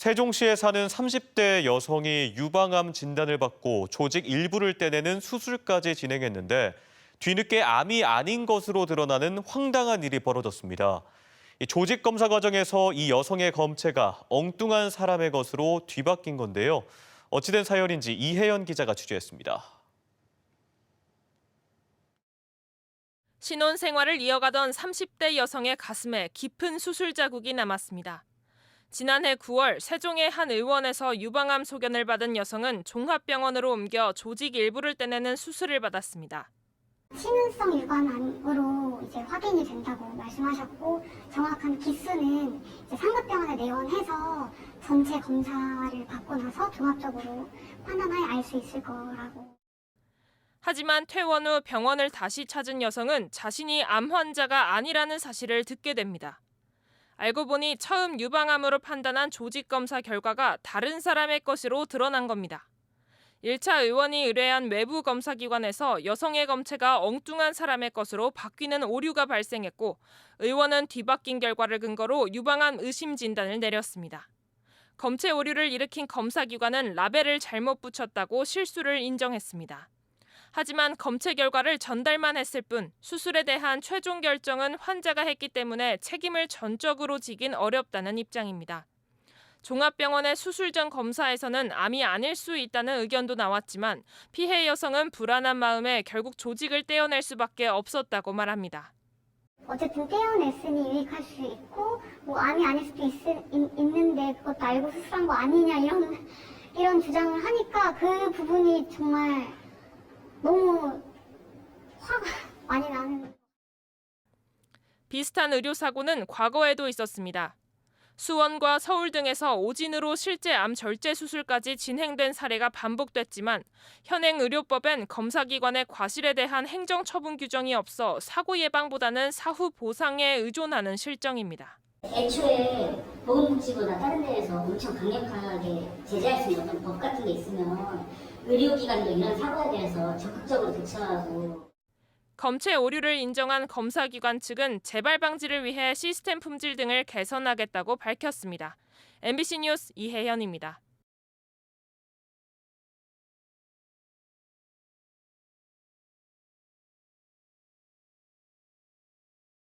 세종시에 사는 30대 여성이 유방암 진단을 받고 조직 일부를 떼내는 수술까지 진행했는데 뒤늦게 암이 아닌 것으로 드러나는 황당한 일이 벌어졌습니다. 조직 검사 과정에서 이 여성의 검체가 엉뚱한 사람의 것으로 뒤바뀐 건데요. 어찌된 사연인지 이혜연 기자가 취재했습니다. 신혼생활을 이어가던 30대 여성의 가슴에 깊은 수술 자국이 남았습니다. 지난해 9월 세종의 한 의원에서 유방암 소견을 받은 여성은 종합병원으로 옮겨 조직 일부를 떼내는 수술을 받았습니다. 치명성 유방암으로 확인이 된다고 말씀하셨고 정확한 기수는 상급병원에 내원해서 전체 검사를 받고 나서 종합적으로 판단하에 알 수 있을 거라고. 하지만 퇴원 후 병원을 다시 찾은 여성은 자신이 암 환자가 아니라는 사실을 듣게 됩니다. 알고 보니 처음 유방암으로 판단한 조직 검사 결과가 다른 사람의 것으로 드러난 겁니다. 1차 의원이 의뢰한 외부 검사기관에서 여성의 검체가 엉뚱한 사람의 것으로 바뀌는 오류가 발생했고 의원은 뒤바뀐 결과를 근거로 유방암 의심 진단을 내렸습니다. 검체 오류를 일으킨 검사기관은 라벨을 잘못 붙였다고 실수를 인정했습니다. 하지만 검체 결과를 전달만 했을 뿐 수술에 대한 최종 결정은 환자가 했기 때문에 책임을 전적으로 지긴 어렵다는 입장입니다. 종합병원의 수술 전 검사에서는 암이 아닐 수 있다는 의견도 나왔지만 피해 여성은 불안한 마음에 결국 조직을 떼어낼 수밖에 없었다고 말합니다. 어쨌든 떼어냈으니 유익할 수 있고 암이 아닐 수도 있는데 그것도 알고 수술한 거 아니냐 이런 주장을 하니까 그 부분이 정말 너무 화가 많이 나는. 비슷한 의료사고는 과거에도 있었습니다. 수원과 서울 등에서 오진으로 실제 암 절제 수술까지 진행된 사례가 반복됐지만 현행 의료법엔 검사기관의 과실에 대한 행정처분 규정이 없어 사고 예방보다는 사후 보상에 의존하는 실정입니다. 애초에 보건복지부나 다른 데에서 엄청 강력하게 제재할 수 있는 어떤 법 같은 게 있으면 의료기관도 이런 사고에 대해서 적극적으로 대처하고. 검체 오류를 인정한 검사기관 측은 재발 방지를 위해 시스템 품질 등을 개선하겠다고 밝혔습니다. MBC 뉴스 이혜연입니다.